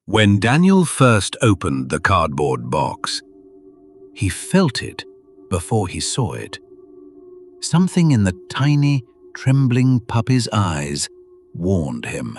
When Daniel first opened the cardboard box, he felt it before he saw it. Something in the tiny, trembling puppy's eyes warned him.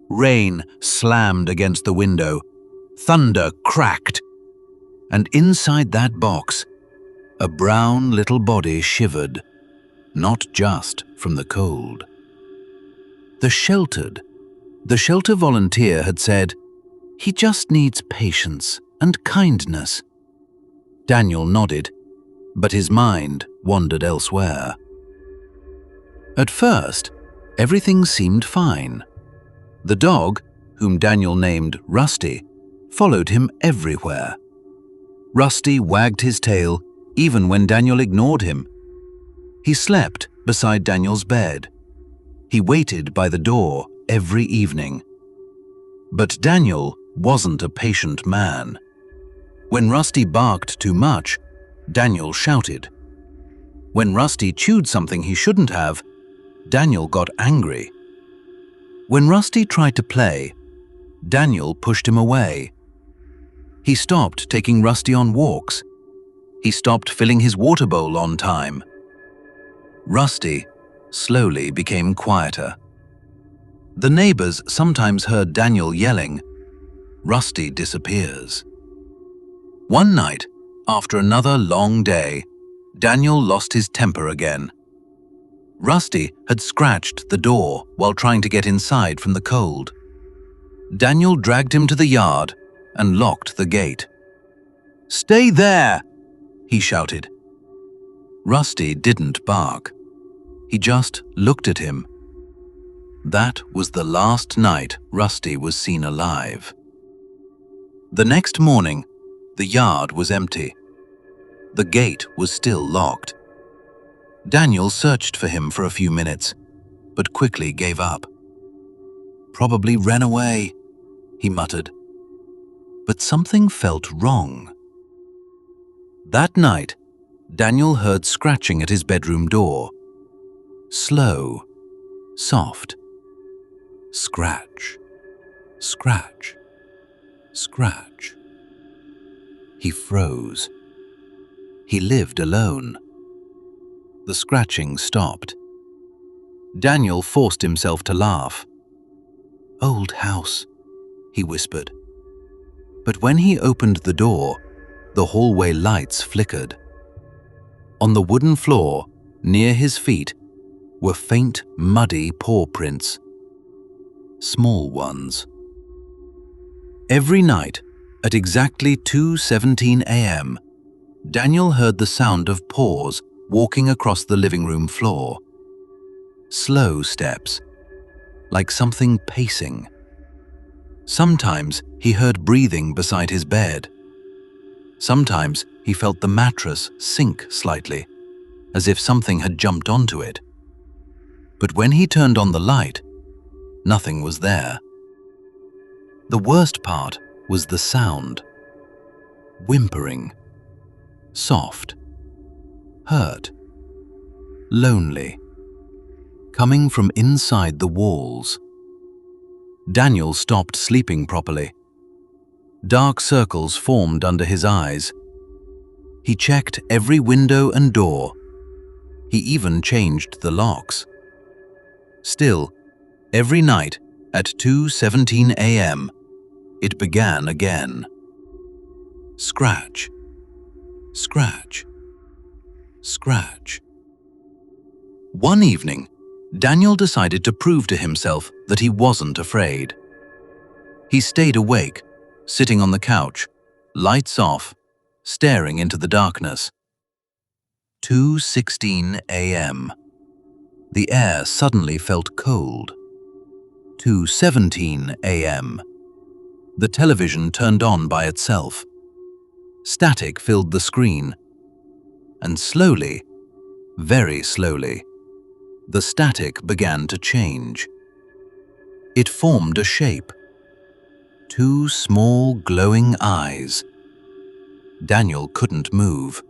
Rain slammed against the window, thunder cracked, and inside that box, a brown little body shivered, not just from the cold. The shelter volunteer had said, "He just needs patience and kindness." Daniel nodded, but his mind wandered elsewhere. At first, everything seemed fine. The dog, whom Daniel named Rusty, followed him everywhere. Rusty wagged his tail even when Daniel ignored him. He slept beside Daniel's bed. He waited by the door every evening. But Daniel wasn't a patient man. When Rusty barked too much, Daniel shouted. When Rusty chewed something he shouldn't have, Daniel got angry. When Rusty tried to play, Daniel pushed him away. He stopped taking Rusty on walks. He stopped filling his water bowl on time. Rusty slowly became quieter. The neighbors sometimes heard Daniel yelling, "Rusty disappears." One night, after another long day, Daniel lost his temper again. Rusty had scratched the door while trying to get inside from the cold. Daniel dragged him to the yard and locked the gate. "Stay there!" he shouted. Rusty didn't bark. He just looked at him. That was the last night Rusty was seen alive. The next morning, the yard was empty. The gate was still locked. Daniel searched for him for a few minutes, but quickly gave up. "Probably ran away," he muttered. But something felt wrong. That night, Daniel heard scratching at his bedroom door. Slow, soft. Scratch, scratch, scratch. He froze. He lived alone. The scratching stopped. Daniel forced himself to laugh. "Old house," he whispered. But when he opened the door, the hallway lights flickered. On the wooden floor, near his feet, were faint, muddy paw prints. Small ones. Every night, at exactly 2:17 a.m., Daniel heard the sound of paws walking across the living room floor. Slow steps, like something pacing. Sometimes he heard breathing beside his bed. Sometimes he felt the mattress sink slightly, as if something had jumped onto it. But when he turned on the light, nothing was there. The worst part was the sound. Whimpering. Soft. Hurt. Lonely. Coming from inside the walls. Daniel stopped sleeping properly. Dark circles formed under his eyes. He checked every window and door. He even changed the locks. Still, every night at 2:17 a.m., it began again. Scratch, scratch, scratch. One evening, Daniel decided to prove to himself that he wasn't afraid. He stayed awake, sitting on the couch, lights off, staring into the darkness. 2:16 a.m. The air suddenly felt cold. 2:17 a.m. The television turned on by itself. Static filled the screen. And slowly, very slowly, the static began to change. It formed a shape. 2 small glowing eyes. Daniel couldn't move.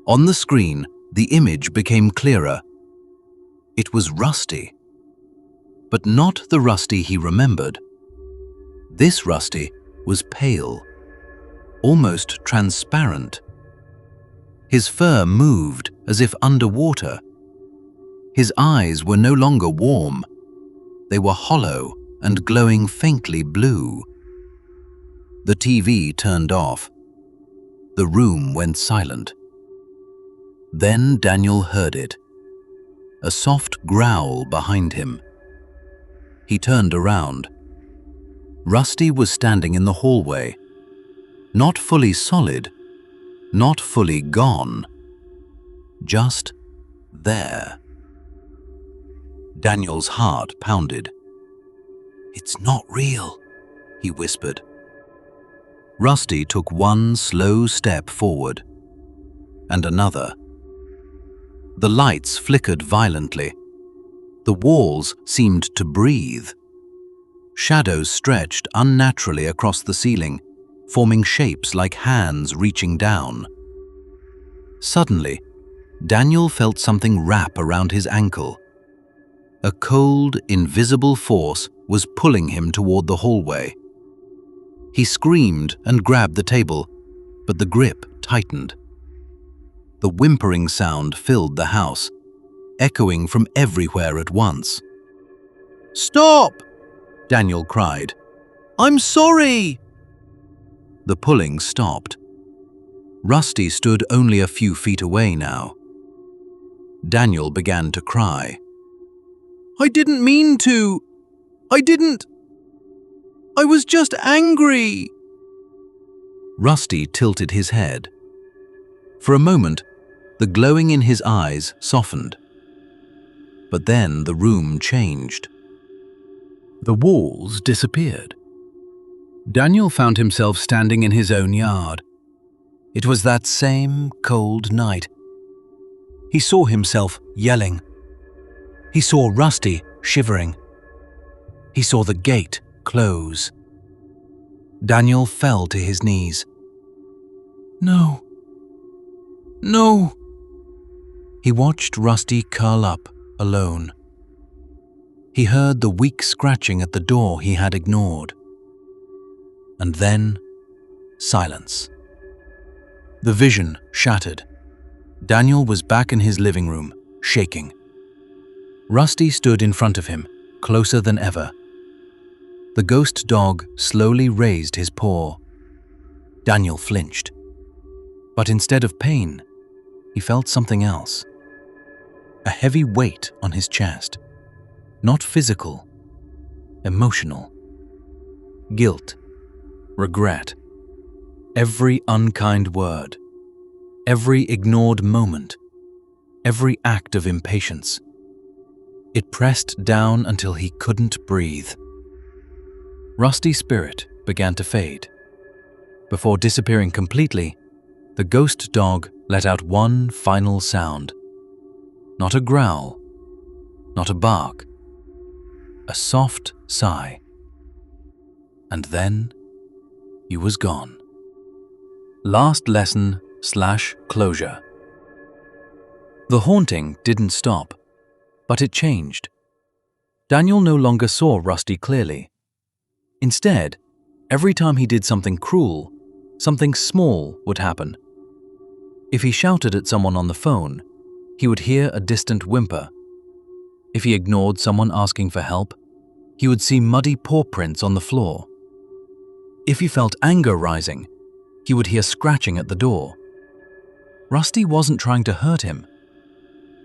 On the screen, the image became clearer. It was Rusty. But not the Rusty he remembered. This Rusty was pale, almost transparent. His fur moved as if underwater. His eyes were no longer warm. They were hollow and glowing faintly blue. The TV turned off. The room went silent. Then Daniel heard it. A soft growl behind him. He turned around. Rusty was standing in the hallway. Not fully solid, not fully gone. Just there. Daniel's heart pounded. "It's not real," he whispered. Rusty took one slow step forward, and another. The lights flickered violently. The walls seemed to breathe. Shadows stretched unnaturally across the ceiling, forming shapes like hands reaching down. Suddenly, Daniel felt something wrap around his ankle. A cold, invisible force was pulling him toward the hallway. He screamed and grabbed the table, but the grip tightened. The whimpering sound filled the house, echoing from everywhere at once. "Stop!" Daniel cried. "I'm sorry!" The pulling stopped. Rusty stood only a few feet away now. Daniel began to cry. "I didn't mean to! I was just angry!" Rusty tilted his head. For a moment, the glowing in his eyes softened. But then the room changed. The walls disappeared. Daniel found himself standing in his own yard. It was that same cold night. He saw himself yelling. He saw Rusty shivering. He saw the gate close. Daniel fell to his knees. "No. No." He watched Rusty curl up, alone. He heard the weak scratching at the door he had ignored. And then, silence. The vision shattered. Daniel was back in his living room, shaking. Rusty stood in front of him, closer than ever. The ghost dog slowly raised his paw. Daniel flinched. But instead of pain, he felt something else. A heavy weight on his chest. Not physical, emotional. Guilt, regret. Every unkind word, every ignored moment, every act of impatience. It pressed down until he couldn't breathe. Rusty's spirit began to fade. Before disappearing completely, the ghost dog let out one final sound. Not a growl, not a bark, a soft sigh. And then he was gone. Last lesson / closure. The haunting didn't stop, but it changed. Daniel no longer saw Rusty clearly. Instead, every time he did something cruel, something small would happen. If he shouted at someone on the phone, he would hear a distant whimper. If he ignored someone asking for help, he would see muddy paw prints on the floor. If he felt anger rising, he would hear scratching at the door. Rusty wasn't trying to hurt him.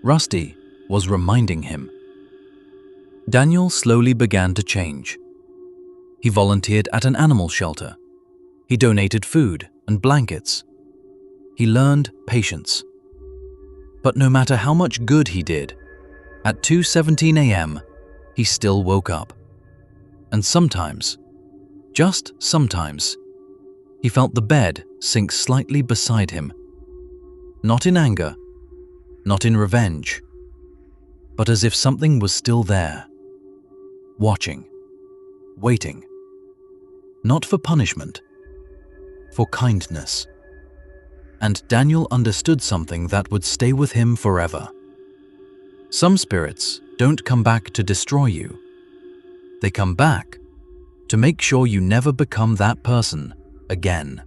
Rusty was reminding him. Daniel slowly began to change. He volunteered at an animal shelter. He donated food and blankets. He learned patience. But no matter how much good he did, at 2:17 a.m., he still woke up. And sometimes, just sometimes, he felt the bed sink slightly beside him. Not in anger, not in revenge, but as if something was still there, watching, waiting. Not for punishment, for kindness. And Daniel understood something that would stay with him forever. Some spirits don't come back to destroy you. They come back to make sure you never become that person again.